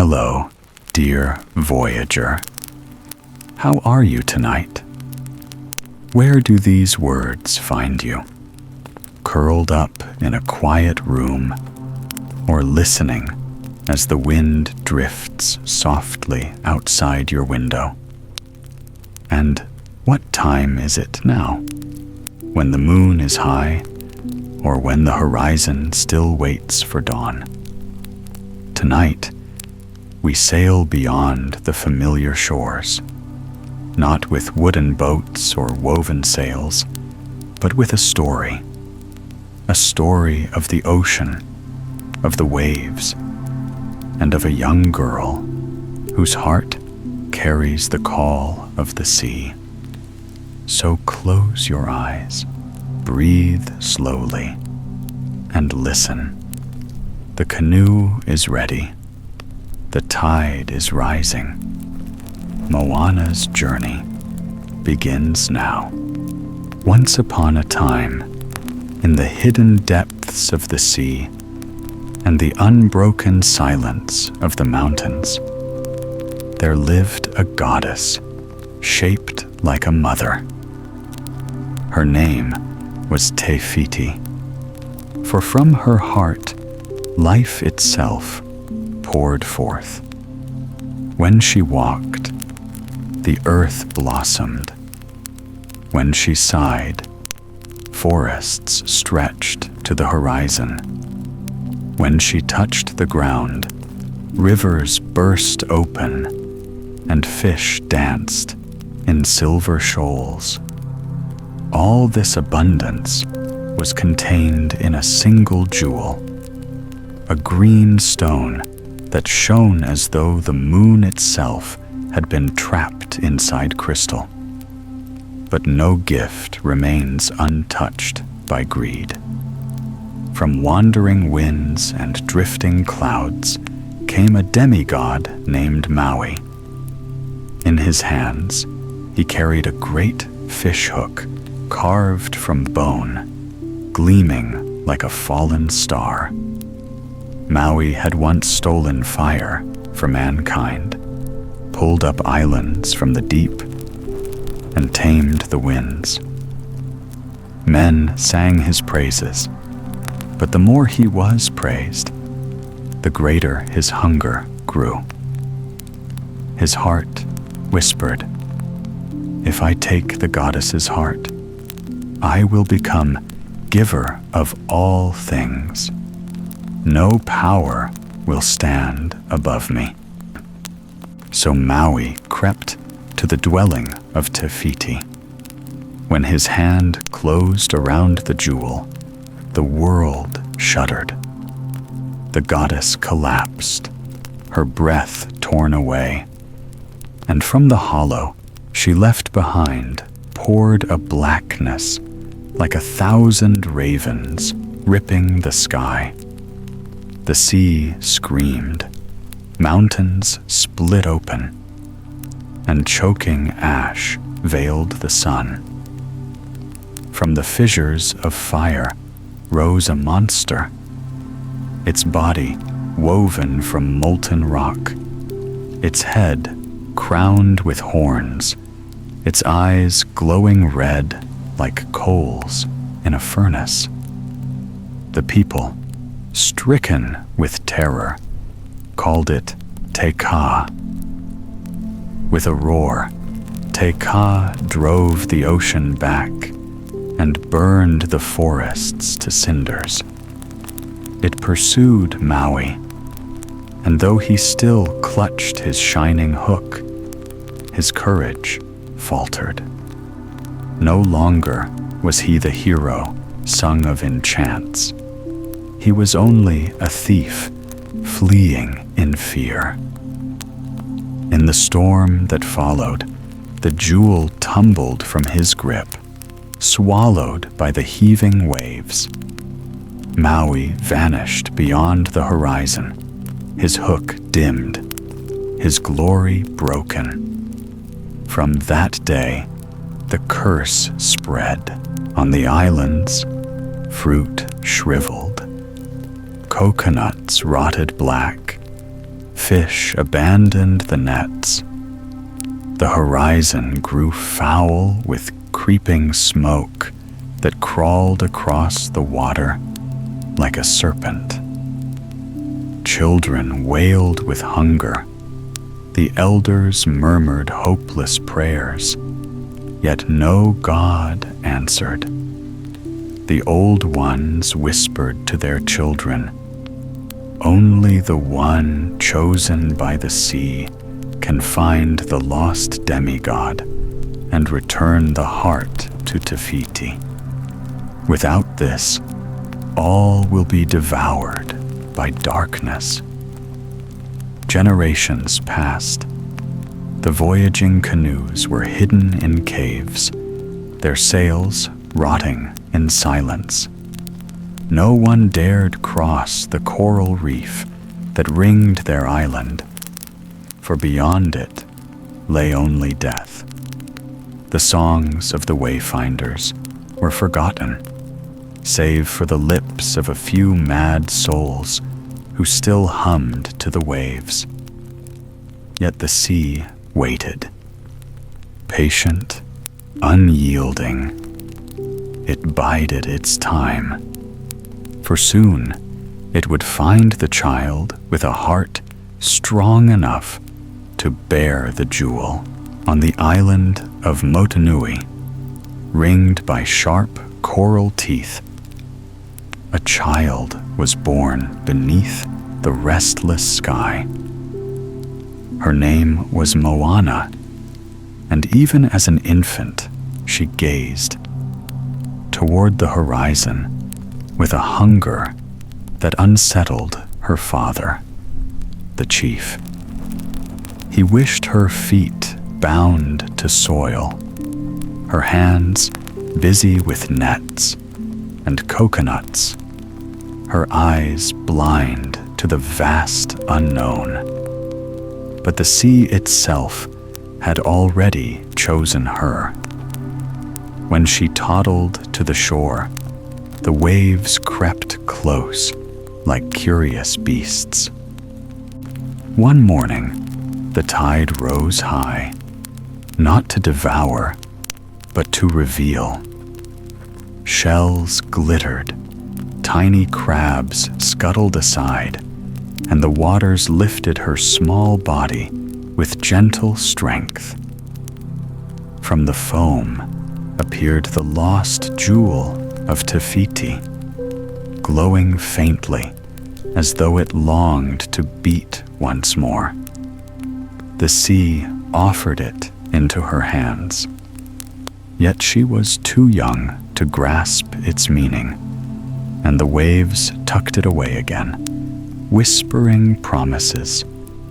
Hello, dear voyager. How are you tonight? Where do these words find you? Curled up in a quiet room, or listening as the wind drifts softly outside your window? And what time is it now? When the moon is high, or when the horizon still waits for dawn? Tonight, we sail beyond the familiar shores, not with wooden boats or woven sails, but with a story of the ocean, of the waves, and of a young girl whose heart carries the call of the sea. So close your eyes, breathe slowly, and listen. The canoe is ready. The tide is rising. Moana's journey begins now. Once upon a time, in the hidden depths of the sea and the unbroken silence of the mountains, there lived a goddess shaped like a mother. Her name was Te Fiti, for from her heart, life itself poured forth. When she walked, the earth blossomed. When she sighed, forests stretched to the horizon. When she touched the ground, rivers burst open, and fish danced in silver shoals. All this abundance was contained in a single jewel, a green stone that shone as though the moon itself had been trapped inside crystal. But no gift remains untouched by greed. From wandering winds and drifting clouds came a demigod named Maui. In his hands, he carried a great fish hook carved from bone, gleaming like a fallen star. Maui had once stolen fire for mankind, pulled up islands from the deep, and tamed the winds. Men sang his praises, but the more he was praised, the greater his hunger grew. His heart whispered, "If I take the goddess's heart, I will become giver of all things. No power will stand above me." So Maui crept to the dwelling of Te Fiti. When his hand closed around the jewel, the world shuddered. The goddess collapsed, her breath torn away, and from the hollow she left behind poured a blackness like 1,000 ravens ripping the sky. The sea screamed, mountains split open, and choking ash veiled the sun. From the fissures of fire rose a monster, its body woven from molten rock, its head crowned with horns, its eyes glowing red like coals in a furnace. The people, stricken with terror, called it Te Ka. With a roar, Te Ka drove the ocean back and burned the forests to cinders. It pursued Maui, and though he still clutched his shining hook, his courage faltered. No longer was he the hero sung of in chants. He was only a thief fleeing in fear. In the storm that followed, the jewel tumbled from his grip, swallowed by the heaving waves. Maui vanished beyond the horizon, his hook dimmed, his glory broken. From that day, the curse spread. On the islands, fruit shriveled, coconuts rotted black, Fish abandoned the nets. The horizon grew foul with creeping smoke that crawled across the water like a serpent. Children wailed with hunger. The elders murmured hopeless prayers, yet no God answered. The old ones whispered to their children, "Only the one chosen by the sea can find the lost demigod and return the heart to Te Fiti. Without this, all will be devoured by darkness." Generations passed. The voyaging canoes were hidden in caves, their sails rotting in silence. No one dared cross the coral reef that ringed their island, for beyond it lay only death. The songs of the wayfinders were forgotten, save for the lips of a few mad souls who still hummed to the waves. Yet the sea waited, patient, unyielding. It bided its time, for soon it would find the child with a heart strong enough to bear the jewel. On the island of Motunui, ringed by sharp coral teeth, a child was born beneath the restless sky. Her name was Moana, and even as an infant, she gazed toward the horizon with a hunger that unsettled her father, the chief. He wished her feet bound to soil, her hands busy with nets and coconuts, her eyes blind to the vast unknown. But the sea itself had already chosen her. When she toddled to the shore, the waves crept close like curious beasts. One morning, the tide rose high, not to devour, but to reveal. Shells glittered, tiny crabs scuttled aside, and the waters lifted her small body with gentle strength. From the foam appeared the lost jewel of Te Fiti, glowing faintly as though it longed to beat once more. The sea offered it into her hands, yet she was too young to grasp its meaning, and the waves tucked it away again, whispering promises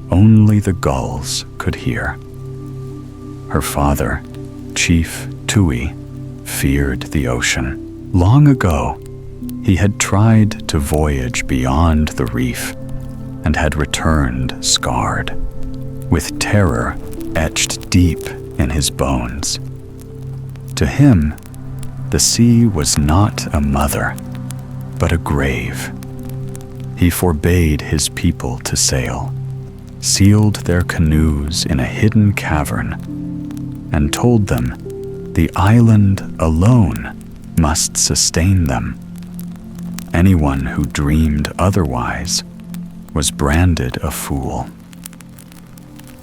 only the gulls could hear. Her father, Chief Tui, feared the ocean. Long ago, he had tried to voyage beyond the reef and had returned scarred, with terror etched deep in his bones. To him, the sea was not a mother, but a grave. He forbade his people to sail, sealed their canoes in a hidden cavern, and told them the island alone must sustain them. Anyone who dreamed otherwise was branded a fool.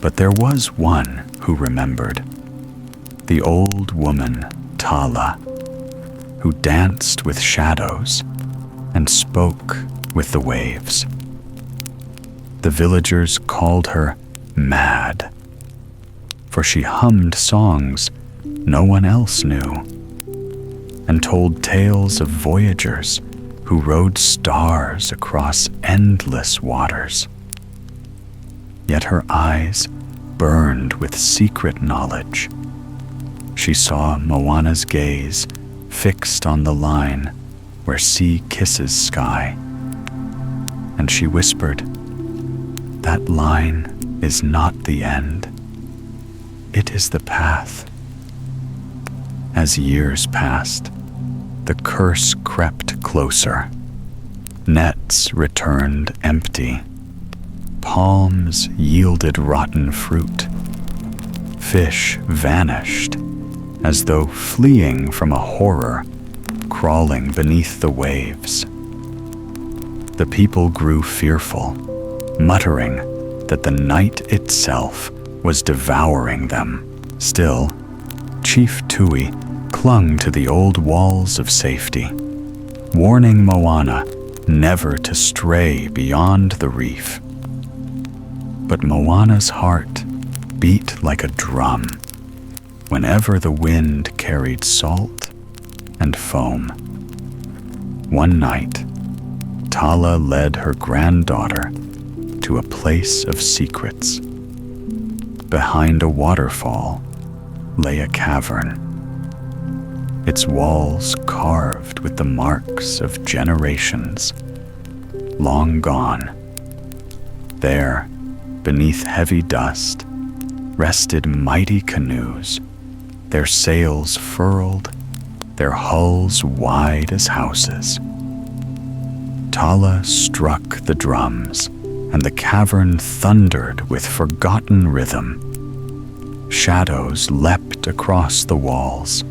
But there was one who remembered, the old woman Tala, who danced with shadows and spoke with the waves. The villagers called her mad, for she hummed songs no one else knew, and told tales of voyagers who rode stars across endless waters. Yet her eyes burned with secret knowledge. She saw Moana's gaze fixed on the line where sea kisses sky, and she whispered, "That line is not the end. It is the path." As years passed, the curse crept closer. Nets returned empty. palms yielded rotten fruit. Fish vanished, as though fleeing from a horror crawling beneath the waves. The people grew fearful, muttering that the night itself was devouring them. Still, Chief Tui clung to the old walls of safety, warning Moana never to stray beyond the reef. But Moana's heart beat like a drum whenever the wind carried salt and foam. One night, Tala led her granddaughter to a place of secrets. Behind a waterfall lay a cavern, its walls carved with the marks of generations long gone. There, beneath heavy dust, rested mighty canoes, their sails furled, their hulls wide as houses. Tala struck the drums, and the cavern thundered with forgotten rhythm. Shadows leapt across the walls,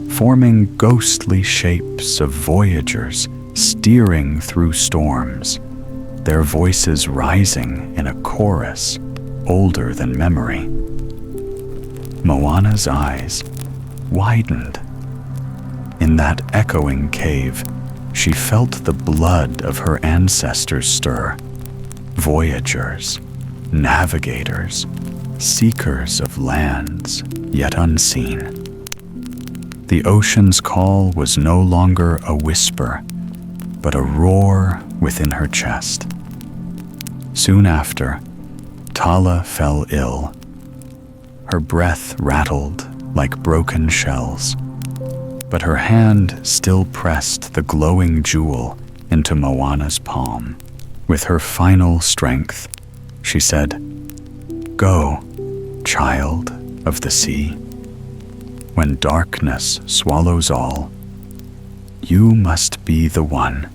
forming ghostly shapes of voyagers steering through storms, their voices rising in a chorus older than memory. Moana's eyes widened. In that echoing cave, she felt the blood of her ancestors stir. Voyagers, navigators, seekers of lands yet unseen. The ocean's call was no longer a whisper, but a roar within her chest. Soon after, Tala fell ill. Her breath rattled like broken shells, but her hand still pressed the glowing jewel into Moana's palm. With her final strength, she said, "Go, child of the sea. When darkness swallows all, you must be the one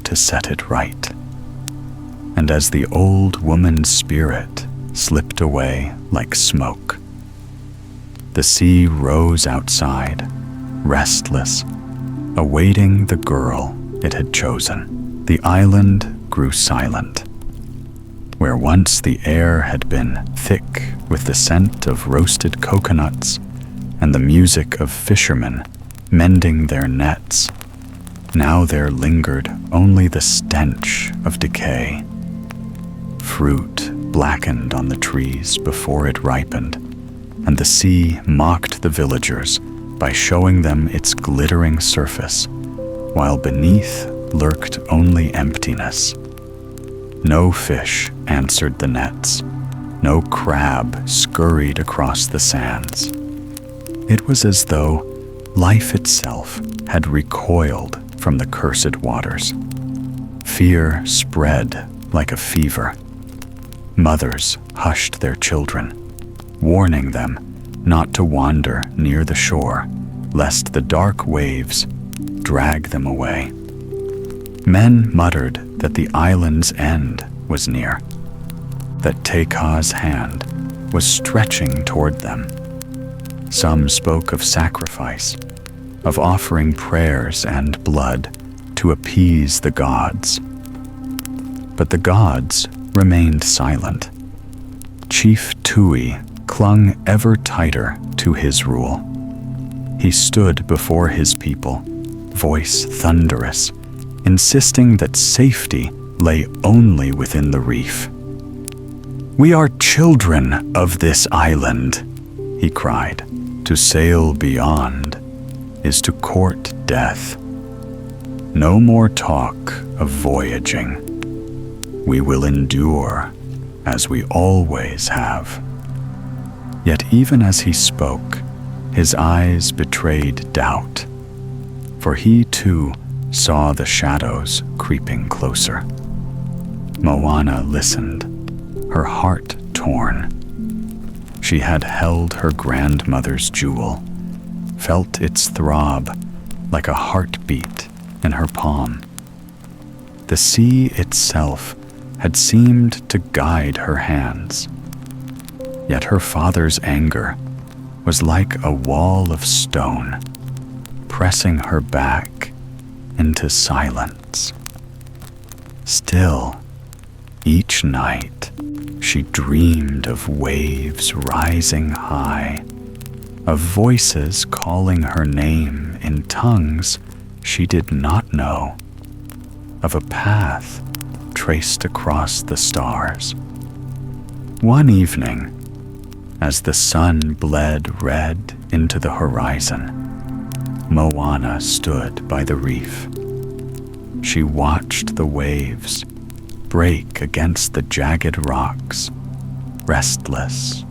to set it right." And as the old woman's spirit slipped away like smoke, the sea rose outside, restless, awaiting the girl it had chosen. The island grew silent. Where once the air had been thick with the scent of roasted coconuts and the music of fishermen mending their nets, now there lingered only the stench of decay. Fruit blackened on the trees before it ripened, and the sea mocked the villagers by showing them its glittering surface, while beneath lurked only emptiness. No fish answered the nets, no crab scurried across the sands. It was as though life itself had recoiled from the cursed waters. Fear spread like a fever. Mothers hushed their children, warning them not to wander near the shore, lest the dark waves drag them away. Men muttered that the island's end was near, that Teka's hand was stretching toward them. Some spoke of sacrifice, of offering prayers and blood to appease the gods. But the gods remained silent. Chief Tui clung ever tighter to his rule. He stood before his people, voice thunderous, insisting that safety lay only within the reef. "We are children of this island," he cried. "To sail beyond is to court death. No more talk of voyaging. We will endure as we always have." Yet even as he spoke, his eyes betrayed doubt, for he too saw the shadows creeping closer. Moana listened, her heart torn. She had held her grandmother's jewel, felt its throb like a heartbeat in her palm. The sea itself had seemed to guide her hands. Yet her father's anger was like a wall of stone, pressing her back into silence. Still, each night, she dreamed of waves rising high, of voices calling her name in tongues she did not know, of a path traced across the stars. One evening, as the sun bled red into the horizon, Moana stood by the reef. She watched the waves break against the jagged rocks, restless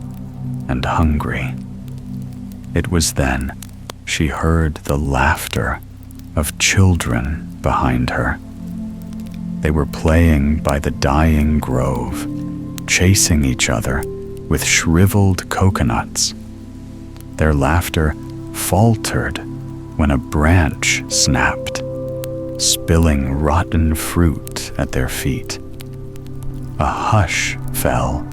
and hungry. It was then she heard the laughter of children behind her. They were playing by the dying grove, chasing each other with shriveled coconuts. Their laughter faltered when a branch snapped, spilling rotten fruit at their feet. A hush fell,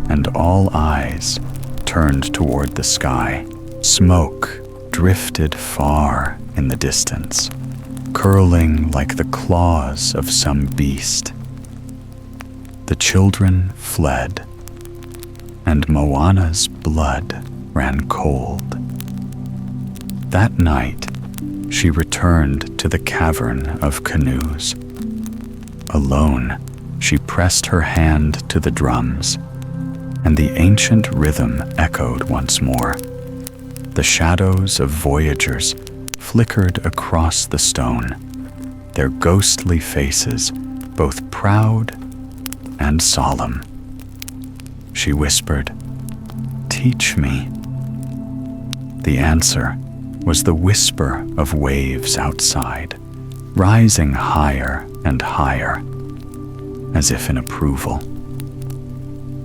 and all eyes turned toward the sky. Smoke drifted far in the distance, curling like the claws of some beast. The children fled, and Moana's blood ran cold. That night, she returned to the cavern of canoes. Alone, she pressed her hand to the drums, and the ancient rhythm echoed once more. The shadows of voyagers flickered across the stone, their ghostly faces both proud and solemn. She whispered, "Teach me." The answer was the whisper of waves outside, rising higher and higher, as if in approval.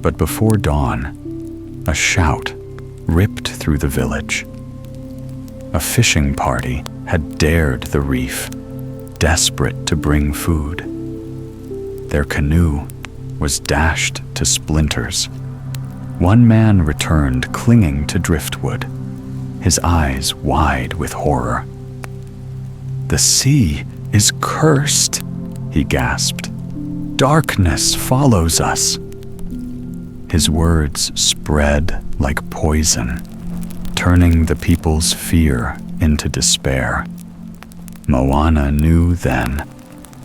But before dawn, a shout ripped through the village. A fishing party had dared the reef, desperate to bring food. Their canoe was dashed to splinters. One man returned clinging to driftwood, his eyes wide with horror. "The sea is cursed," he gasped. "Darkness follows us." His words spread like poison, turning the people's fear into despair. Moana knew then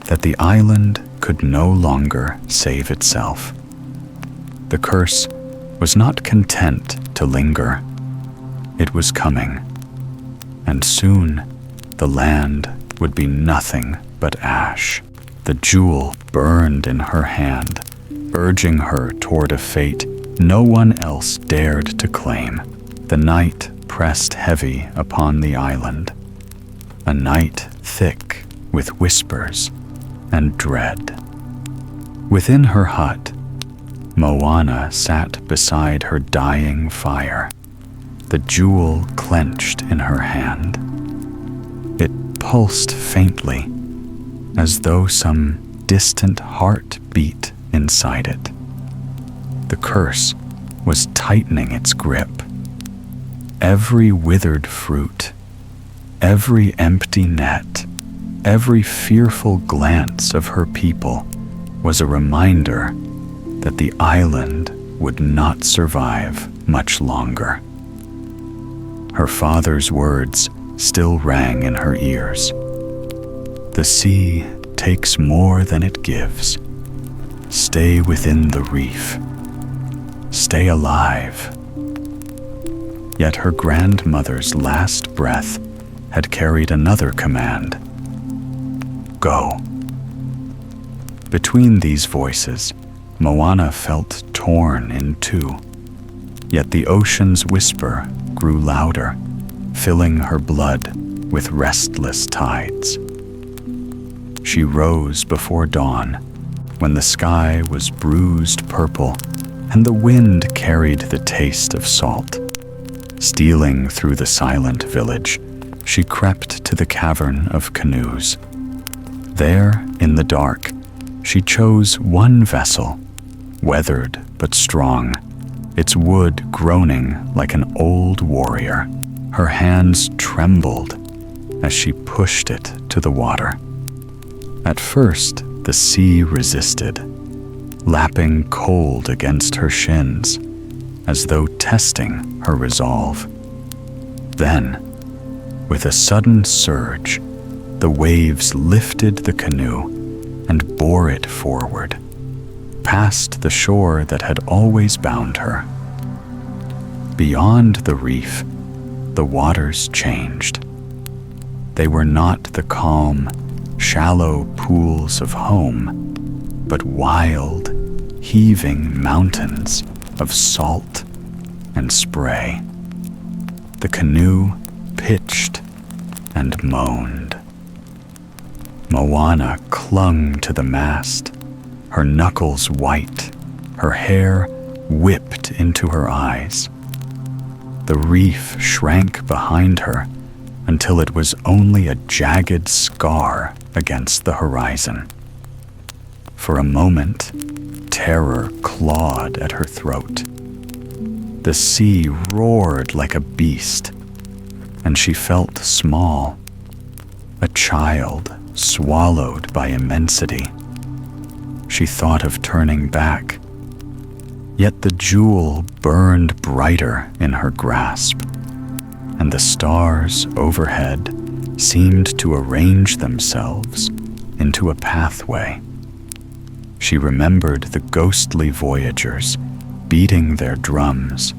that the island could no longer save itself. The curse was not content to linger. It was coming, and soon the land would be nothing but ash. The jewel burned in her hand, urging her toward a fate no one else dared to claim. The night pressed heavy upon the island, a night thick with whispers and dread. Within her hut, Moana sat beside her dying fire, the jewel clenched in her hand. It pulsed faintly, as though some distant heart beat inside it. The curse was tightening its grip. Every withered fruit, every empty net, every fearful glance of her people was a reminder that the island would not survive much longer. Her father's words still rang in her ears. "The sea takes more than it gives. Stay within the reef. Stay alive." Yet her grandmother's last breath had carried another command: "Go." Between these voices, Moana felt torn in two, yet the ocean's whisper grew louder, filling her blood with restless tides. She rose before dawn, when the sky was bruised purple and the wind carried the taste of salt. Stealing through the silent village, she crept to the cavern of canoes. There, in the dark, She chose one vessel, weathered but strong, its wood groaning like an old warrior. Her hands trembled as she pushed it to the water. At first, the sea resisted, lapping cold against her shins, as though testing her resolve. Then, with a sudden surge, the waves lifted the canoe and bore it forward, past the shore that had always bound her. Beyond the reef, the waters changed. They were not the calm, shallow pools of home, but wild, heaving mountains of salt and spray. The canoe pitched and moaned. Moana clung to the mast, her knuckles white, her hair whipped into her eyes. The reef shrank behind her until it was only a jagged scar against the horizon. For a moment, terror clawed at her throat. The sea roared like a beast, and she felt small, a child swallowed by immensity. She thought of turning back, yet the jewel burned brighter in her grasp, and the stars overhead seemed to arrange themselves into a pathway. She remembered the ghostly voyagers beating their drums,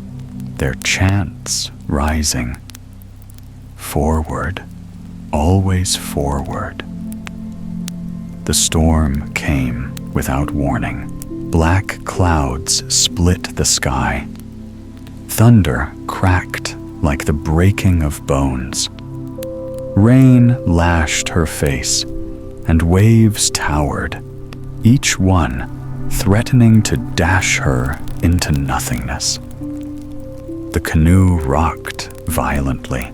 their chants rising. Forward, always forward. The storm came without warning. Black clouds split the sky. Thunder cracked like the breaking of bones. Rain lashed her face, and waves towered, each one threatening to dash her into nothingness. The canoe rocked violently,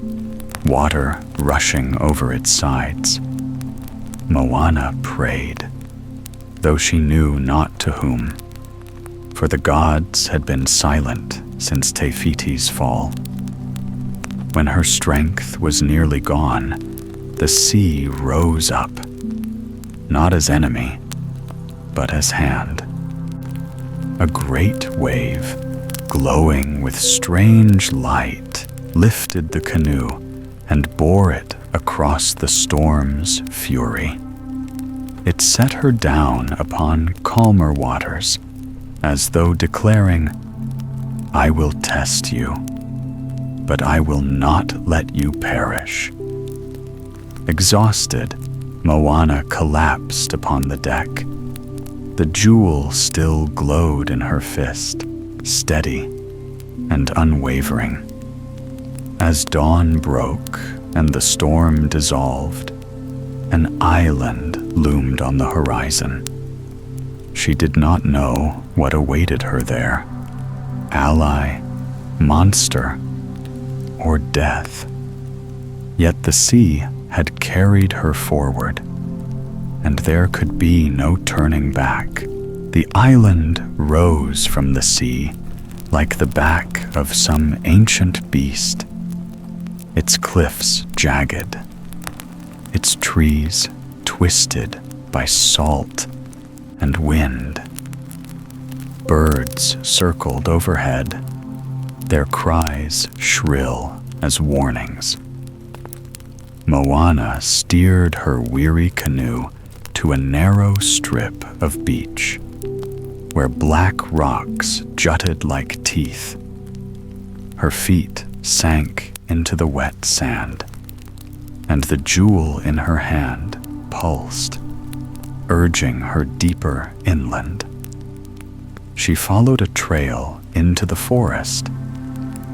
water rushing over its sides. Moana prayed, though she knew not to whom, for the gods had been silent since Te Fiti's fall. When her strength was nearly gone, the sea rose up, not as enemy, but as hand. A great wave, glowing with strange light, lifted the canoe and bore it across the storm's fury. It set her down upon calmer waters, as though declaring, "I will test you, but I will not let you perish." Exhausted, Moana collapsed upon the deck. The jewel still glowed in her fist, steady and unwavering. As dawn broke and the storm dissolved, an island loomed on the horizon. She did not know what awaited her there, ally, monster, or death. Yet the sea had carried her forward, and there could be no turning back. The island rose from the sea like the back of some ancient beast, its cliffs jagged, its trees twisted by salt and wind. Birds circled overhead, their cries shrill as warnings. Moana steered her weary canoe to a narrow strip of beach, where black rocks jutted like teeth. Her feet sank into the wet sand, and the jewel in her hand pulsed, urging her deeper inland. She followed a trail into the forest,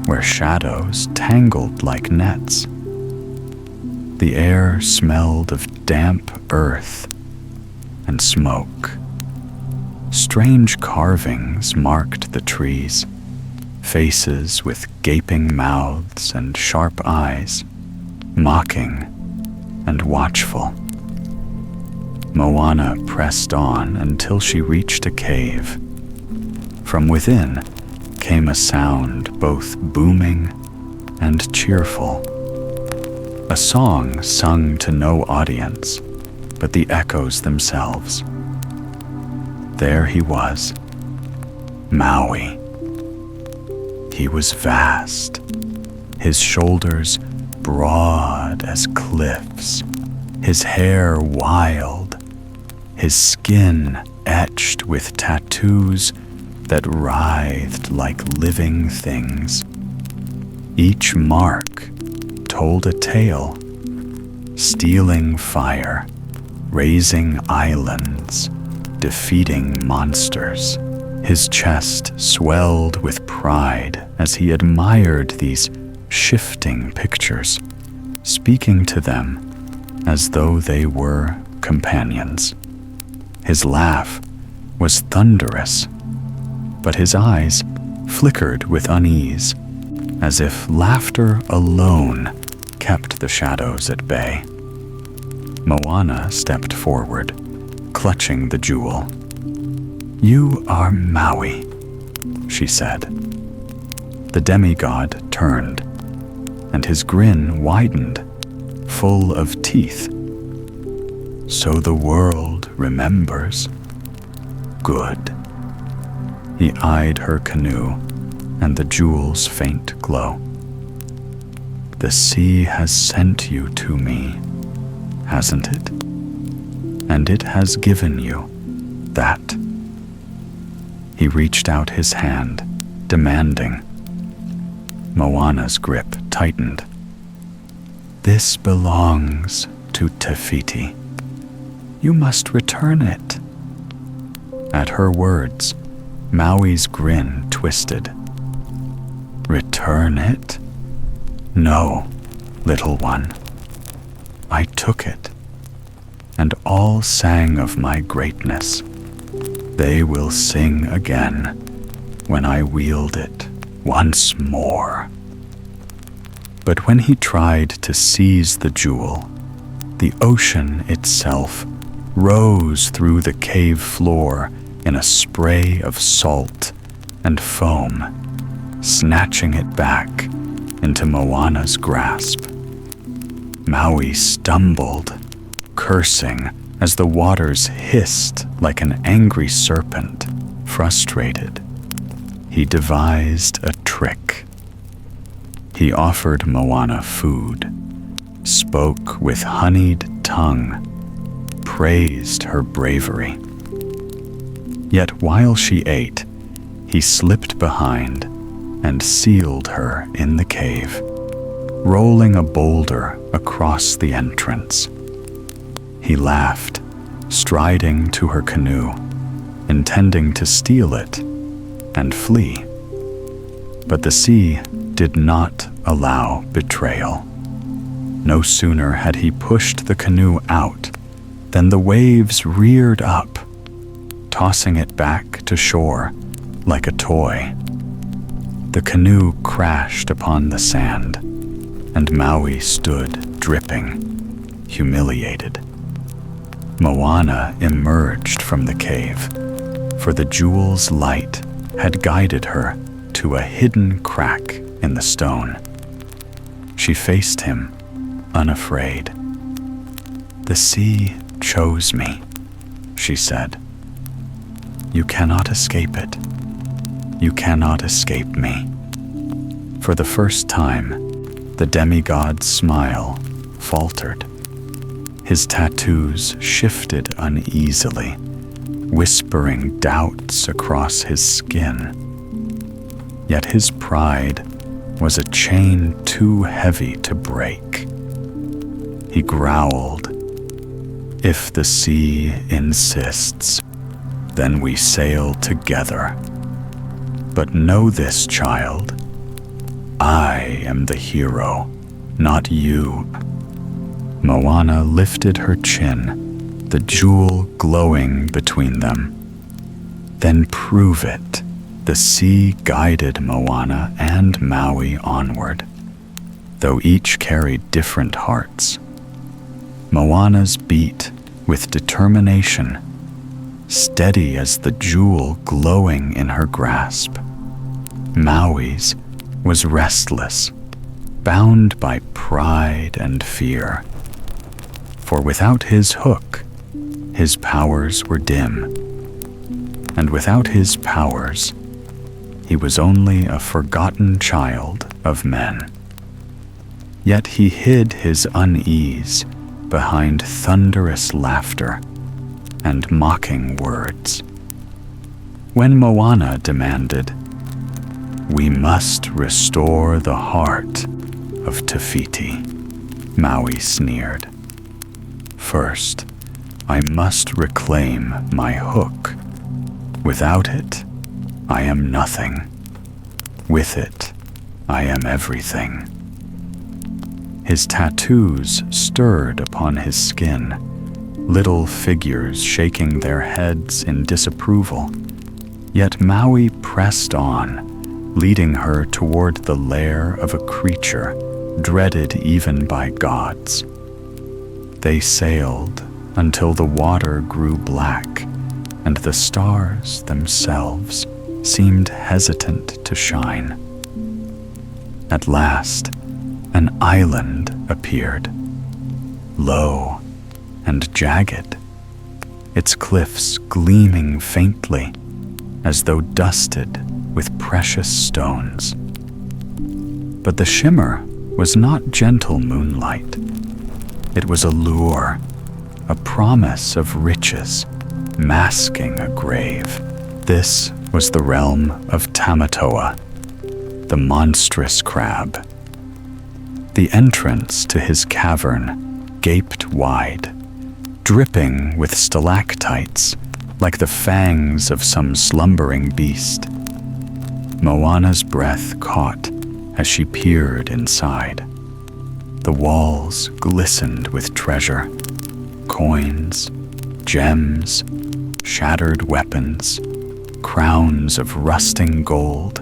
where shadows tangled like nets. The air smelled of damp earth and smoke. Strange carvings marked the trees, faces with gaping mouths and sharp eyes, mocking and watchful. Moana pressed on until she reached a cave. From within came a sound both booming and cheerful. A song sung to no audience but the echoes themselves. There he was, Maui. He was vast, his shoulders broad as cliffs, his hair wild, his skin etched with tattoos that writhed like living things. Each mark told a tale, stealing fire, raising islands, defeating monsters. His chest swelled with pride as he admired these shifting pictures, speaking to them as though they were companions. His laugh was thunderous, but his eyes flickered with unease, as if laughter alone kept the shadows at bay. Moana stepped forward, clutching the jewel. "You are Maui," she said. The demigod turned, and his grin widened, full of teeth. "So the world remembers. Good." He eyed her canoe and the jewel's faint glow. "The sea has sent you to me, hasn't it? And it has given you that." He reached out his hand, demanding. Moana's grip tightened. "This belongs to Te Fiti. You must return it." At her words, Maui's grin twisted. "Return it? No, little one. I took it, and all sang of my greatness. They will sing again when I wield it once more." But when he tried to seize the jewel, the ocean itself rose through the cave floor in a spray of salt and foam, snatching it back into Moana's grasp. Maui stumbled, cursing as the waters hissed like an angry serpent. Frustrated, he devised a trick. He offered Moana food, spoke with honeyed tongue, praised her bravery. Yet while she ate, he slipped behind and sealed her in the cave, rolling a boulder across the entrance. He laughed, striding to her canoe, intending to steal it and flee. But the sea did not allow betrayal. No sooner had he pushed the canoe out than the waves reared up, tossing it back to shore like a toy. The canoe crashed upon the sand, and Maui stood dripping, humiliated. Moana emerged from the cave, for the jewel's light had guided her to a hidden crack in the stone. She faced him, unafraid. "The sea chose me," she said. "You cannot escape it. You cannot escape me." For the first time, the demigod's smile faltered. His tattoos shifted uneasily, whispering doubts across his skin. Yet his pride was a chain too heavy to break. He growled, "If the sea insists, then we sail together. But know this, child. I am the hero, not you." Moana lifted her chin, the jewel glowing between them. "Then prove it." The sea guided Moana and Maui onward, though each carried different hearts. Moana's beat with determination, steady as the jewel glowing in her grasp. Maui's was restless, bound by pride and fear. For without his hook, his powers were dim, and without his powers, he was only a forgotten child of men. Yet he hid his unease behind thunderous laughter and mocking words. When Moana demanded, "We must restore the heart of Te Fiti," Maui sneered. "First, I must reclaim my hook. Without it, I am nothing. With it, I am everything." His tattoos stirred upon his skin, little figures shaking their heads in disapproval. Yet Maui pressed on, leading her toward the lair of a creature dreaded even by gods. They sailed until the water grew black, and the stars themselves seemed hesitant to shine. At last, an island appeared, low and jagged, its cliffs gleaming faintly as though dusted with precious stones. But the shimmer was not gentle moonlight. It was a lure, a promise of riches, masking a grave. This was the realm of Tamatoa, the monstrous crab. The entrance to his cavern gaped wide, dripping with stalactites like the fangs of some slumbering beast. Moana's breath caught as she peered inside. The walls glistened with treasure, coins, gems, shattered weapons, crowns of rusting gold,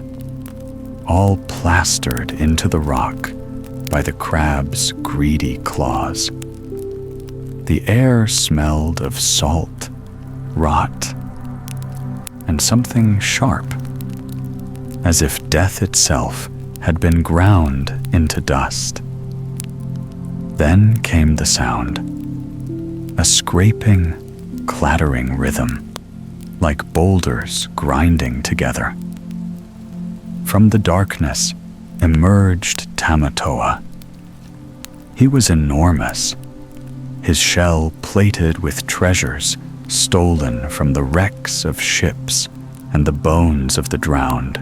all plastered into the rock by the crab's greedy claws. The air smelled of salt, rot, and something sharp, as if death itself had been ground into dust. Then came the sound, a scraping, clattering rhythm, like boulders grinding together. From the darkness emerged Tamatoa. He was enormous, his shell plated with treasures stolen from the wrecks of ships and the bones of the drowned.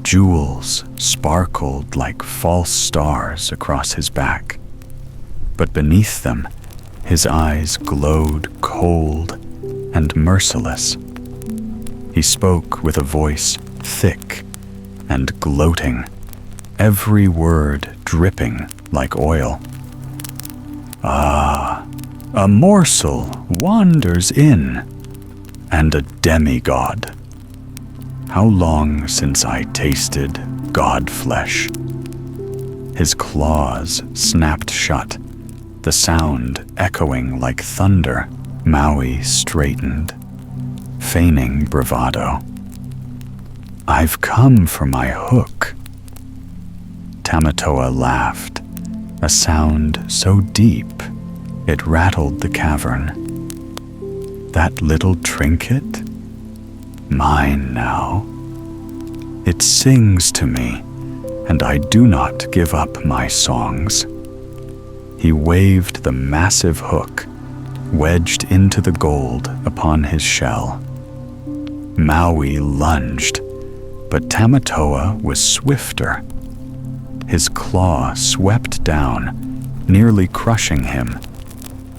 Jewels sparkled like false stars across his back, but beneath them, his eyes glowed cold and merciless. He spoke with a voice thick and gloating, every word dripping like oil. "Ah, a morsel wanders in, and a demigod. How long since I tasted god flesh?" His claws snapped shut, the sound echoing like thunder. Maui straightened, feigning bravado. "I've come for my hook." Tamatoa laughed, a sound so deep it rattled the cavern. "That little trinket? Mine now. It sings to me, and I do not give up my songs." He waved the massive hook, wedged into the gold upon his shell. Maui lunged, but Tamatoa was swifter. His claw swept down, nearly crushing him,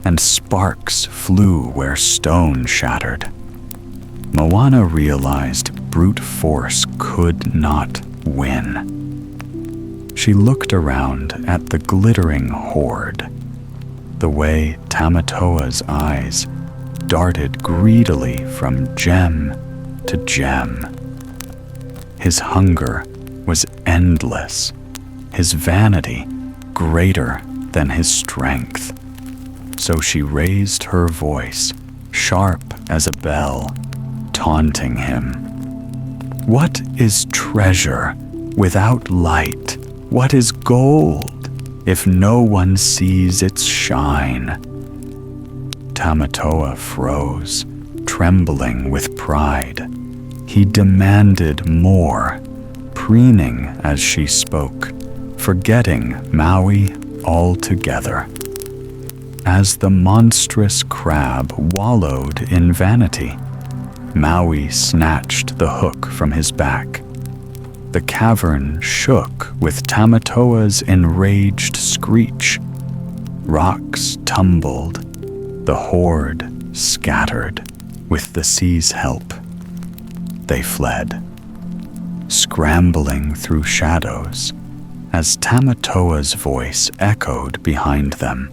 and sparks flew where stone shattered. Moana realized brute force could not win. She looked around at the glittering horde, the way Tamatoa's eyes darted greedily from gem to gem. His hunger was endless, his vanity greater than his strength. So she raised her voice, sharp as a bell, taunting him. What is treasure without light? What is gold if no one sees its shine? Tamatoa froze, trembling with pride. He demanded more, preening as she spoke, forgetting Maui altogether. As the monstrous crab wallowed in vanity, Maui snatched the hook from his back. The cavern shook with Tamatoa's enraged screech. Rocks tumbled, the horde scattered with the sea's help. They fled, scrambling through shadows as Tamatoa's voice echoed behind them,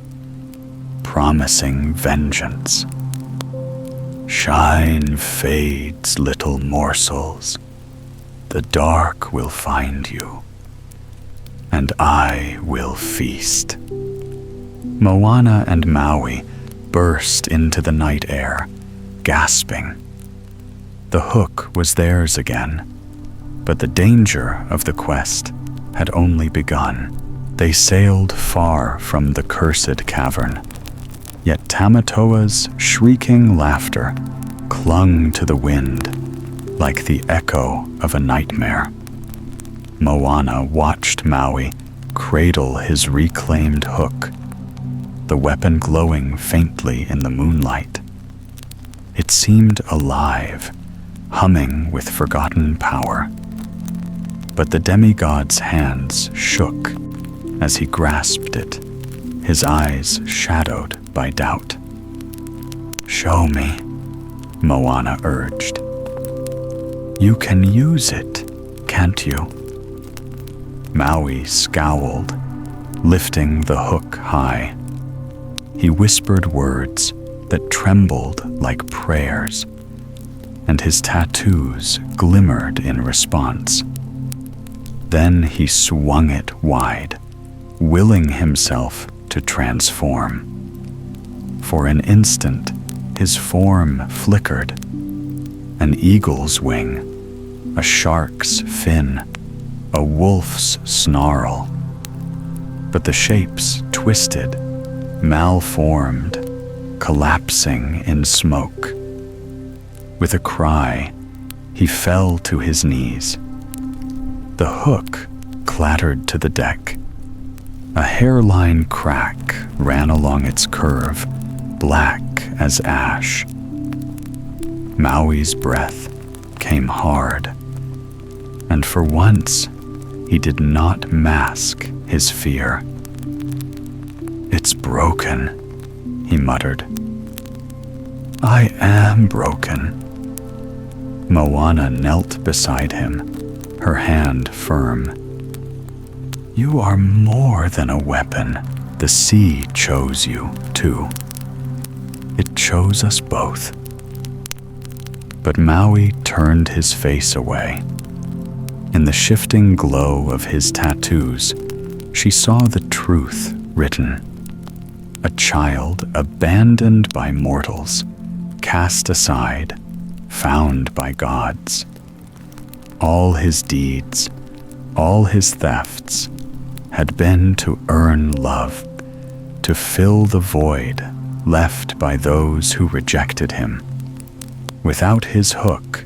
promising vengeance. Shine fades, little morsels. The dark will find you, and I will feast. Moana and Maui burst into the night air, gasping. The hook was theirs again, but the danger of the quest had only begun. They sailed far from the cursed cavern, yet Tamatoa's shrieking laughter clung to the wind like the echo of a nightmare. Moana watched Maui cradle his reclaimed hook, the weapon glowing faintly in the moonlight. It seemed alive, humming with forgotten power. But the demigod's hands shook as he grasped it, his eyes shadowed by doubt. Show me, Moana urged. You can use it, can't you? Maui scowled, lifting the hook high. He whispered words that trembled like prayers, and his tattoos glimmered in response. Then he swung it wide, willing himself to transform. For an instant, his form flickered. An eagle's wing, a shark's fin, a wolf's snarl. But the shapes twisted, malformed, collapsing in smoke. With a cry, he fell to his knees. The hook clattered to the deck. A hairline crack ran along its curve, black as ash. Maui's breath came hard, and for once, he did not mask his fear. It's broken, he muttered. I am broken. Moana knelt beside him, her hand firm. You are more than a weapon. The sea chose you, too. It chose us both. But Maui turned his face away. In the shifting glow of his tattoos, she saw the truth written. A child abandoned by mortals, cast aside, found by gods. All his deeds, all his thefts, had been to earn love, to fill the void left by those who rejected him. Without his hook,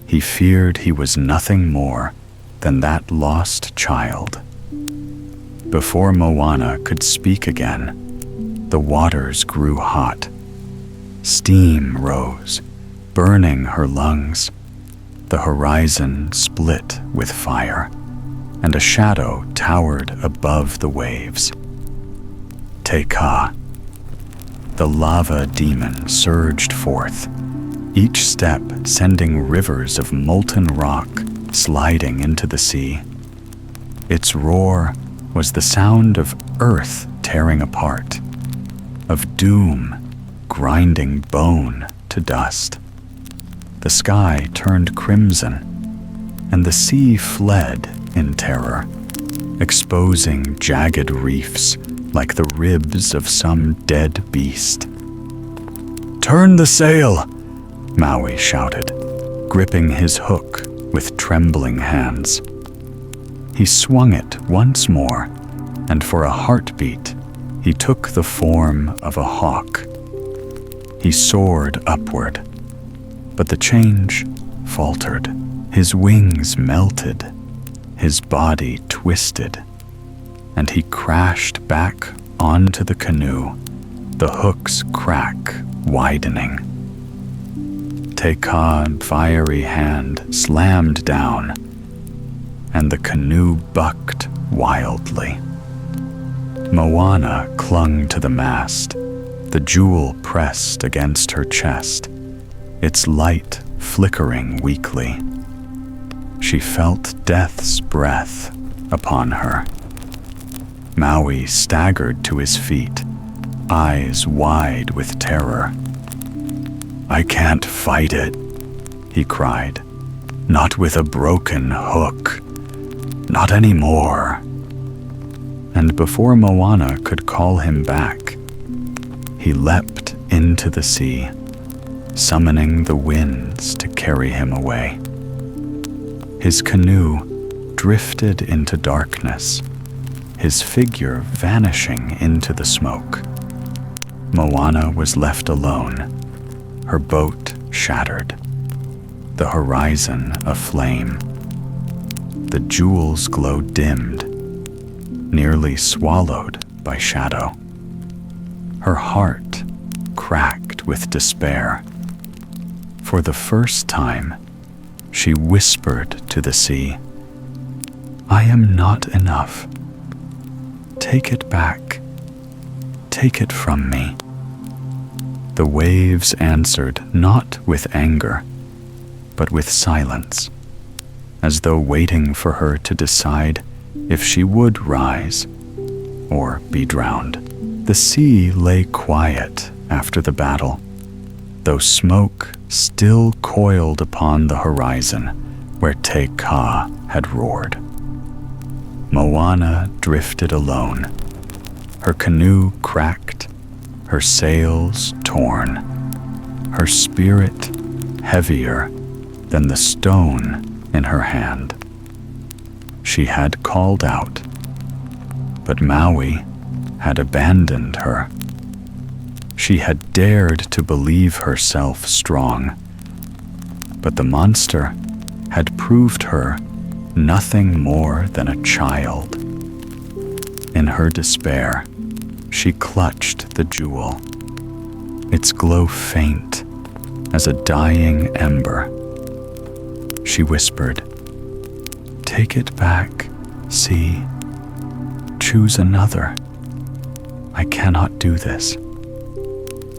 he feared he was nothing more than that lost child. Before Moana could speak again, the waters grew hot. Steam rose, burning her lungs. The horizon split with fire, and a shadow towered above the waves. Teka. The lava demon surged forth, each step sending rivers of molten rock sliding into the sea. Its roar was the sound of earth tearing apart, of doom grinding bone to dust. The sky turned crimson, and the sea fled in terror, exposing jagged reefs, like the ribs of some dead beast. "Turn the sail!" Maui shouted, gripping his hook with trembling hands. He swung it once more, and for a heartbeat, he took the form of a hawk. He soared upward, but the change faltered. His wings melted, his body twisted, and he crashed back onto the canoe, the hook's crack widening. Te'ka's fiery hand slammed down, and the canoe bucked wildly. Moana clung to the mast, the jewel pressed against her chest, its light flickering weakly. She felt death's breath upon her. Maui staggered to his feet, eyes wide with terror. "I can't fight it," he cried. "Not with a broken hook. Not anymore." And before Moana could call him back, he leapt into the sea, summoning the winds to carry him away. His canoe drifted into darkness, his figure vanishing into the smoke. Moana was left alone, her boat shattered, the horizon aflame. The jewel's glow dimmed, nearly swallowed by shadow. Her heart cracked with despair. For the first time, she whispered to the sea, "I am not enough. Take it back. Take it from me." The waves answered not with anger, but with silence, as though waiting for her to decide if she would rise or be drowned. The sea lay quiet after the battle, though smoke still coiled upon the horizon where Te'ka had roared. Moana drifted alone, her canoe cracked, her sails torn, her spirit heavier than the stone in her hand. She had called out, but Maui had abandoned her. She had dared to believe herself strong, but the monster had proved her nothing more than a child. In her despair, she clutched the jewel, its glow faint as a dying ember. She whispered, "Take it back, sea. Choose another. I cannot do this.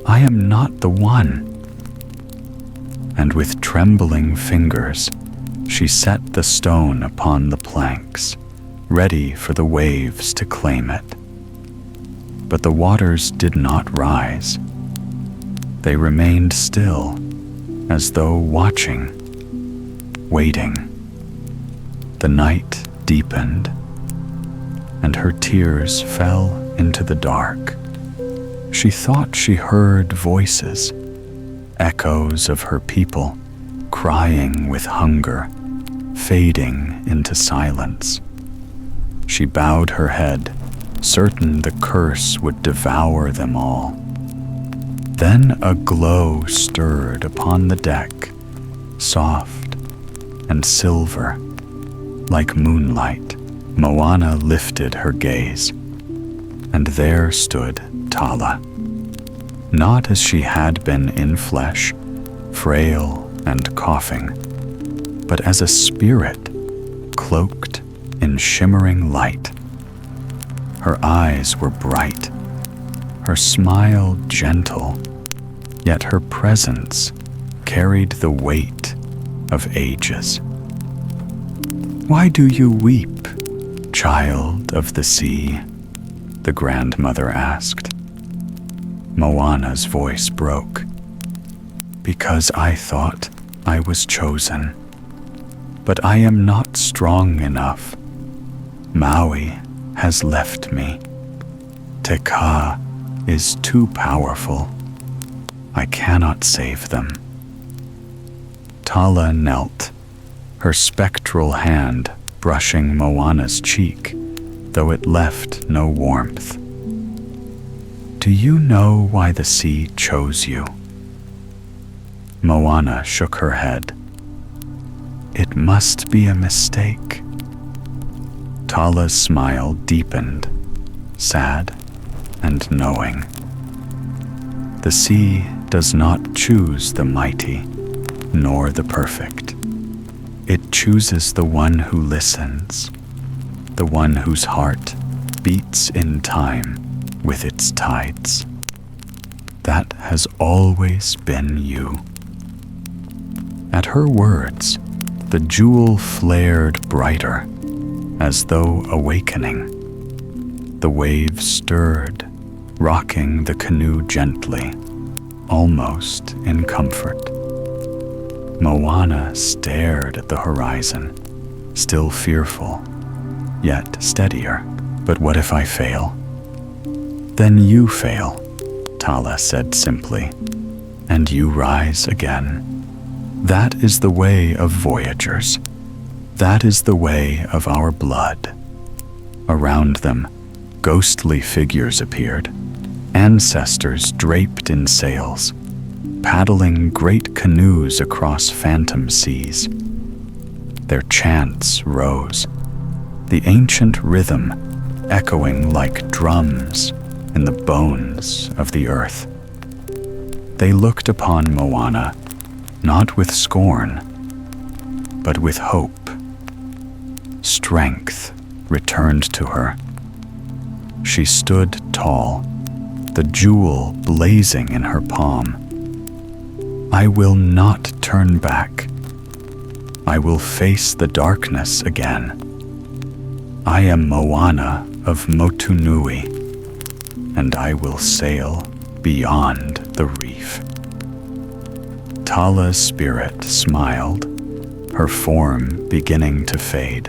I am not the one." And with trembling fingers, she set the stone upon the planks, ready for the waves to claim it. But the waters did not rise. They remained still, as though watching, waiting. The night deepened, and her tears fell into the dark. She thought she heard voices, echoes of her people, crying with hunger, fading into silence. She bowed her head, certain the curse would devour them all. Then a glow stirred upon the deck, soft and silver, like moonlight. Moana lifted her gaze, and there stood Tala, not as she had been in flesh, frail and coughing, but as a spirit cloaked in shimmering light. Her eyes were bright, her smile gentle, yet her presence carried the weight of ages. "Why do you weep, child of the sea?" the grandmother asked. Moana's voice broke. "Because I thought I was chosen. But I am not strong enough. Maui has left me. Te Ka is too powerful. I cannot save them. Tala knelt, her spectral hand brushing Moana's cheek, though it left no warmth. Do you know why the sea chose you? Moana shook her head. It must be a mistake. Tala's smile deepened, sad and knowing. The sea does not choose the mighty, nor the perfect. It chooses the one who listens, the one whose heart beats in time with its tides. That has always been you. At her words, the jewel flared brighter, as though awakening. The waves stirred, rocking the canoe gently, almost in comfort. Moana stared at the horizon, still fearful, yet steadier. But what if I fail? Then you fail, Tala said simply, and you rise again. That is the way of voyagers. That is the way of our blood. Around them, ghostly figures appeared, ancestors draped in sails, paddling great canoes across phantom seas. Their chants rose, the ancient rhythm echoing like drums in the bones of the earth. They looked upon Moana, not with scorn, but with hope. Strength returned to her. She stood tall, the jewel blazing in her palm. I will not turn back. I will face the darkness again. I am Moana of Motunui, and I will sail beyond the reef. Tala's spirit smiled, her form beginning to fade.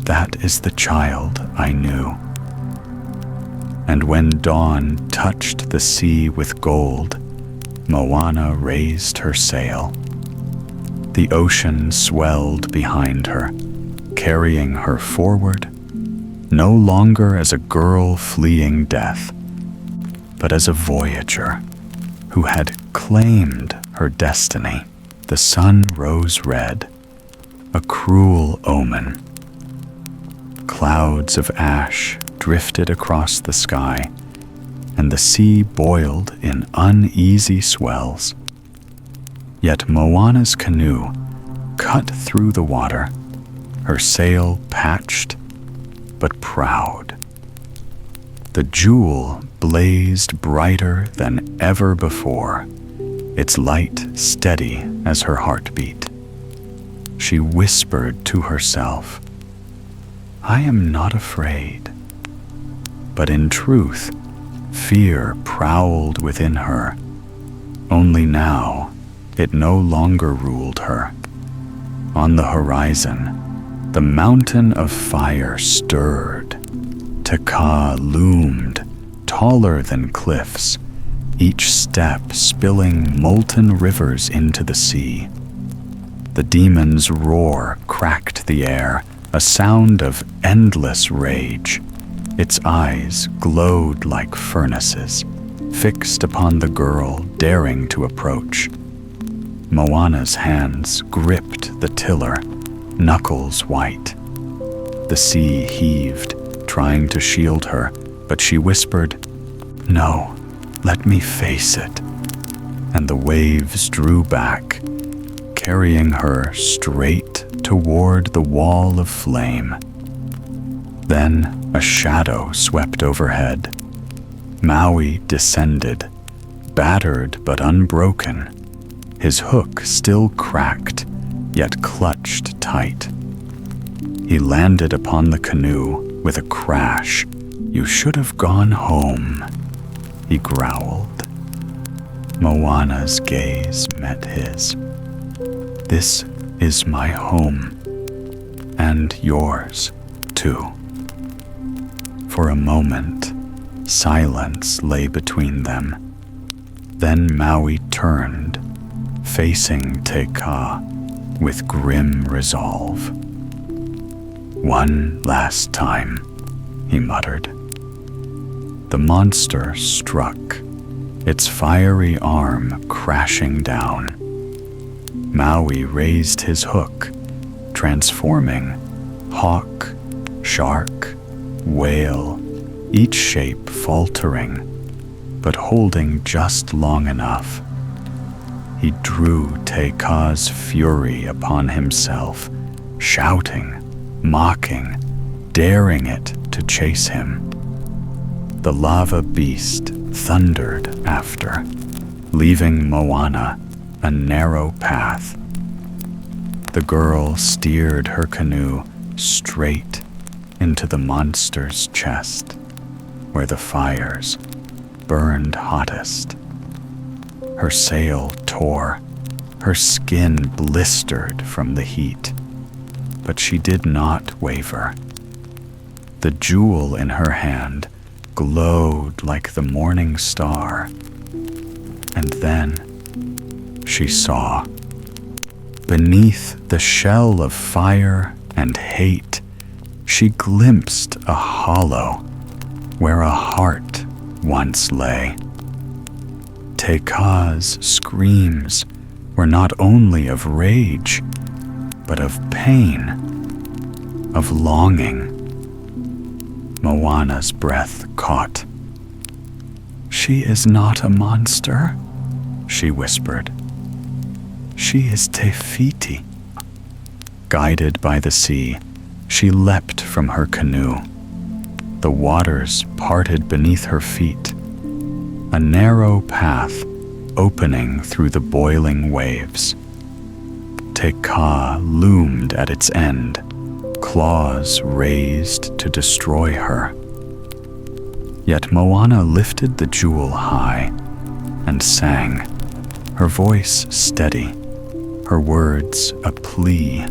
That is the child I knew. And when dawn touched the sea with gold, Moana raised her sail. The ocean swelled behind her, carrying her forward, no longer as a girl fleeing death, but as a voyager who had claimed her destiny. The sun rose red, a cruel omen. Clouds of ash drifted across the sky, and the sea boiled in uneasy swells. Yet Moana's canoe cut through the water, her sail patched but proud. The jewel blazed brighter than ever before, its light steady as her heartbeat. She whispered to herself, I am not afraid. But in truth, fear prowled within her. Only now, it no longer ruled her. On the horizon, the mountain of fire stirred. Te Ka loomed, taller than cliffs, each step spilling molten rivers into the sea. The demon's roar cracked the air, a sound of endless rage. Its eyes glowed like furnaces, fixed upon the girl daring to approach. Moana's hands gripped the tiller, knuckles white. The sea heaved, trying to shield her, but she whispered, No, let me face it. And the waves drew back, carrying her straight toward the wall of flame. Then a shadow swept overhead. Maui descended, battered but unbroken, his hook still cracked, yet clutched tight. He landed upon the canoe with a crash. You should have gone home, he growled. Moana's gaze met his. This is my home, and yours, too. For a moment, Silence lay between them. Then Maui turned, facing Te Ka with grim resolve. "One last time," he muttered. The monster struck, its fiery arm crashing down. Maui raised his hook, transforming hawk, shark, whale, each shape faltering, but holding just long enough. He drew Te Ka's fury upon himself, shouting, mocking, daring it to chase him. The lava beast thundered after, leaving Moana a narrow path. The girl steered her canoe straight into the monster's chest, where the fires burned hottest. Her sail tore, her skin blistered from the heat, but she did not waver. The jewel in her hand glowed like the morning star, and then she saw. Beneath the shell of fire and hate, she glimpsed a hollow where a heart once lay. Te Ka's screams were not only of rage, but of pain, of longing. Moana's breath caught. "She is not a monster," she whispered. "She is Te Fiti." Guided by the sea, she leapt from her canoe. The waters parted beneath her feet, a narrow path opening through the boiling waves. Te Ka loomed at its end, claws raised to destroy her. Yet Moana lifted the jewel high and sang, her voice steady, her words a plea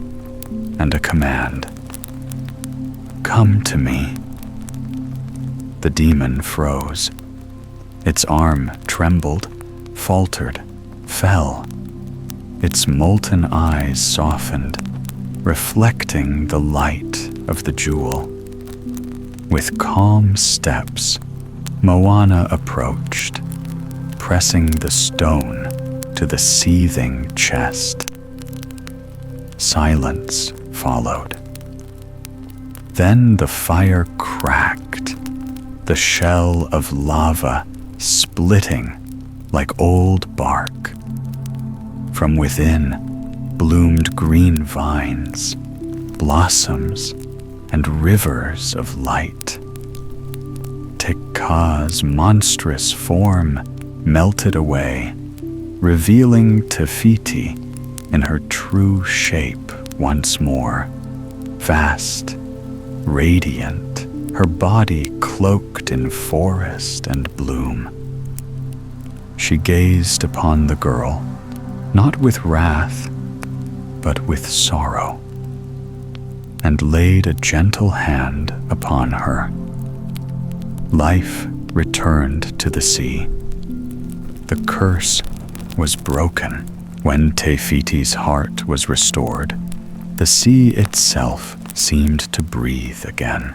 and a command. "Come to me." The demon froze. Its arm trembled, faltered, fell. Its molten eyes softened, reflecting the light of the jewel. With calm steps, Moana approached, pressing the stone to the seething chest. Silence followed. Then the fire cracked, the shell of lava splitting like old bark. From within bloomed green vines, blossoms, and rivers of light. Te Ka's monstrous form melted away, revealing Te Fiti in her true shape once more, vast, radiant, her body cloaked in forest and bloom. She gazed upon the girl, not with wrath, but with sorrow, and laid a gentle hand upon her. Life returned to the sea. The curse was broken. When Te Fiti's heart was restored, the sea itself seemed to breathe again.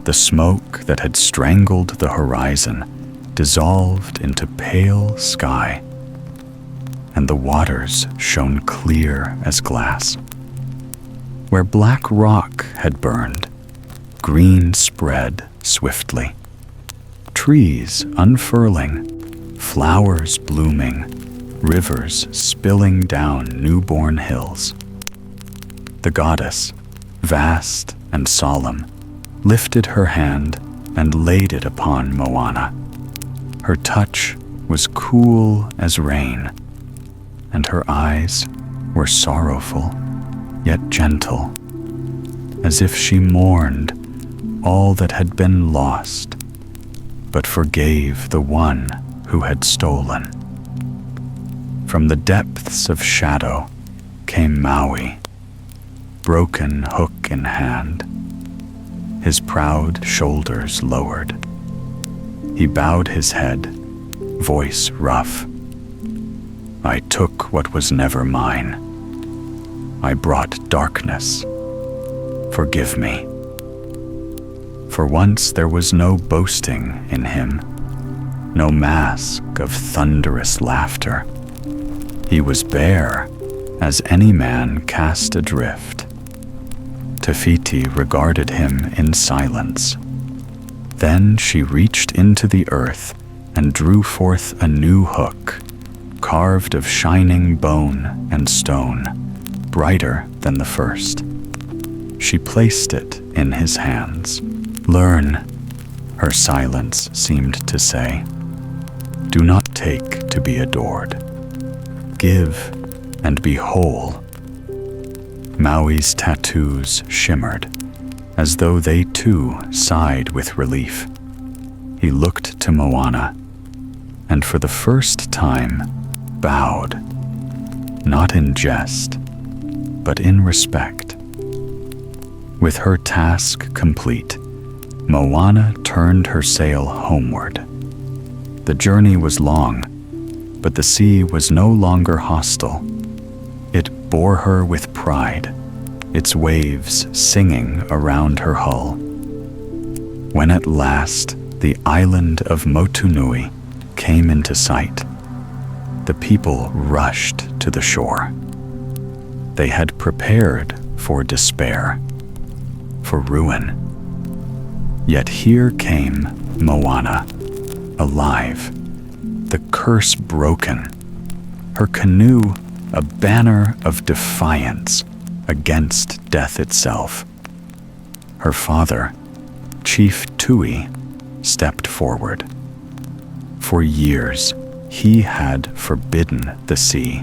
The smoke that had strangled the horizon dissolved into pale sky, and the waters shone clear as glass. Where black rock had burned, green spread swiftly. Trees unfurling, flowers blooming, rivers spilling down newborn hills. The goddess, vast and solemn, lifted her hand and laid it upon Moana. Her touch was cool as rain, and her eyes were sorrowful, yet gentle, as if she mourned all that had been lost, but forgave the one who had stolen. From the depths of shadow came Maui, broken hook in hand, his proud shoulders lowered, He bowed his head, voice rough. I took what was never mine. I brought darkness. Forgive me. For once there was no boasting in him, no mask of thunderous laughter. He was bare as any man cast adrift. Tafiti regarded him in silence. Then she reached into the earth and drew forth a new hook, carved of shining bone and stone, brighter than the first. She placed it in his hands. Learn, her silence seemed to say. Do not take to be adored. Give and be whole. Maui's tattoos shimmered, as though they too sighed with relief. He looked to Moana, and for the first time bowed, not in jest, but in respect. With her task complete, Moana turned her sail homeward. The journey was long, but the sea was no longer hostile. It bore her with pride, its waves singing around her hull. When at last the island of Motunui came into sight, the people rushed to the shore. They had prepared for despair, for ruin. Yet here came Moana, alive, the curse broken, her canoe a banner of defiance against death itself. Her father, Chief Tui, stepped forward. For years, he had forbidden the sea,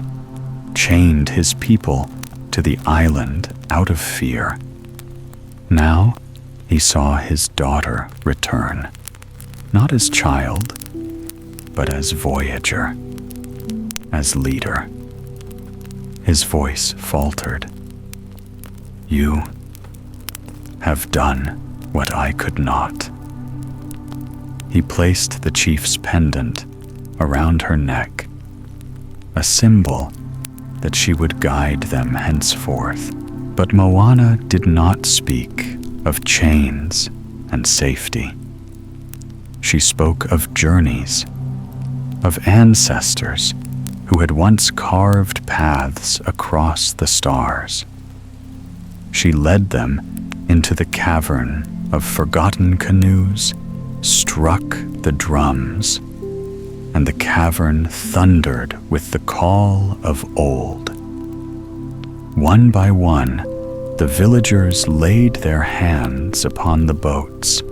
chained his people to the island out of fear. Now, he saw his daughter return, not as child, but as voyager, as leader. His voice faltered. You have done what I could not. He placed the chief's pendant around her neck, a symbol that she would guide them henceforth. But Moana did not speak of chains and safety. She spoke of journeys, of ancestors who had once carved paths across the stars. She led them into the cavern of forgotten canoes, struck the drums, and the cavern thundered with the call of old. One by one, the villagers laid their hands upon the boats,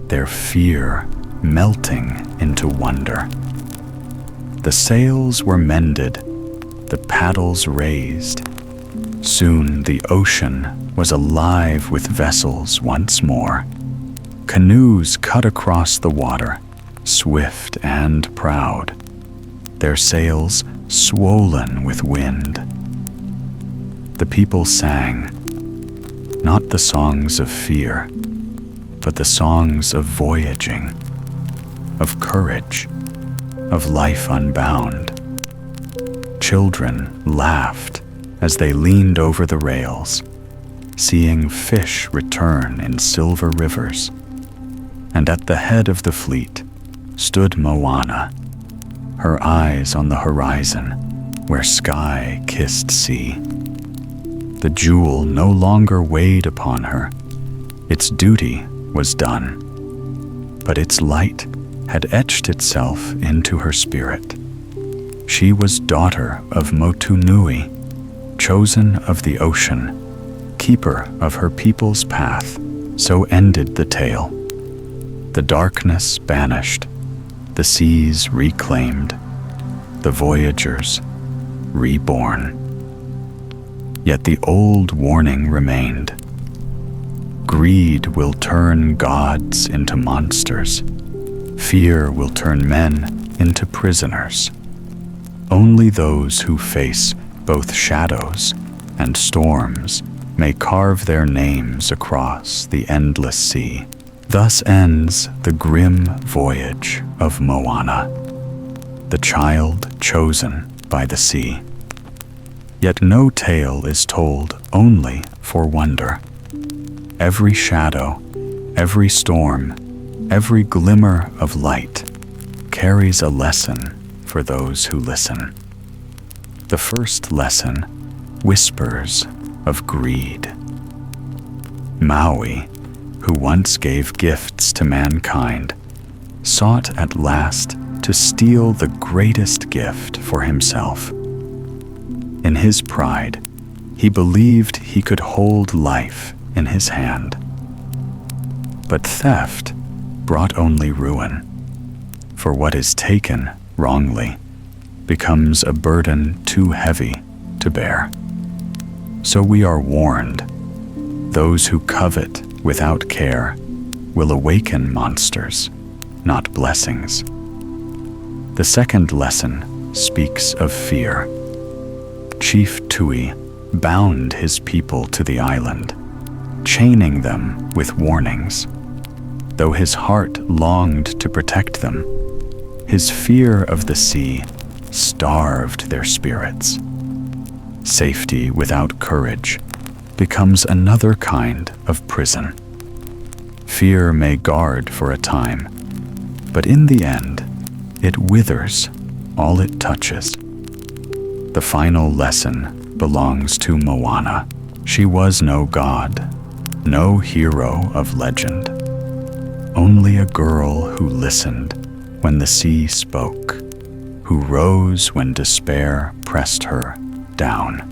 their fear melting into wonder. The sails were mended, the paddles raised. Soon the ocean was alive with vessels once more. Canoes cut across the water, swift and proud, their sails swollen with wind. The people sang, not the songs of fear, but the songs of voyaging, of courage, of life unbound. Children laughed as they leaned over the rails, seeing fish return in silver rivers. And at the head of the fleet stood Moana, her eyes on the horizon where sky kissed sea. The jewel no longer weighed upon her. Its duty was done, but its light had etched itself into her spirit. She was daughter of Motunui, chosen of the ocean, keeper of her people's path. So ended the tale. The darkness banished, the seas reclaimed, the voyagers reborn. Yet the old warning remained. Greed will turn gods into monsters. Fear will turn men into prisoners. Only those who face both shadows and storms may carve their names across the endless sea. Thus ends the grim voyage of Moana, the child chosen by the sea. Yet no tale is told only for wonder. Every shadow, every storm, every glimmer of light carries a lesson for those who listen. The first lesson whispers of greed. Maui, who once gave gifts to mankind, sought at last to steal the greatest gift for himself. In his pride, he believed he could hold life in his hand. But theft brought only ruin, for what is taken wrongly becomes a burden too heavy to bear. So we are warned, those who covet without care will awaken monsters, not blessings. The second lesson speaks of fear. Chief Tui bound his people to the island, chaining them with warnings. Though his heart longed to protect them, his fear of the sea starved their spirits. Safety without courage becomes another kind of prison. Fear may guard for a time, but in the end, it withers all it touches. The final lesson belongs to Moana. She was no god, no hero of legend, only a girl who listened when the sea spoke, who rose when despair pressed her down.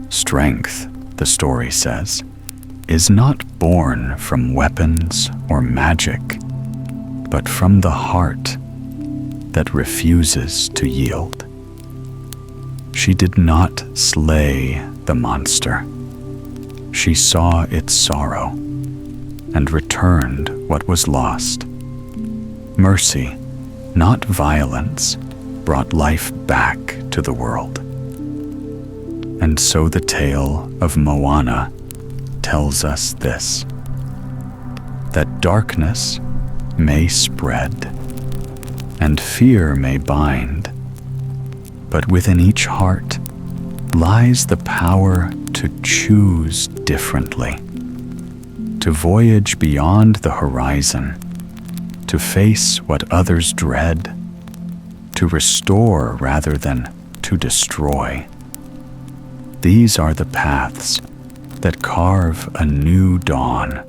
Strength, the story says, is not born from weapons or magic, but from the heart that refuses to yield. She did not slay the monster. She saw its sorrow and returned what was lost. Mercy, not violence, brought life back to the world. And so the tale of Moana tells us this, that darkness may spread and fear may bind, but within each heart lies the power to choose differently, to voyage beyond the horizon, to face what others dread, to restore rather than to destroy. These are the paths that carve a new dawn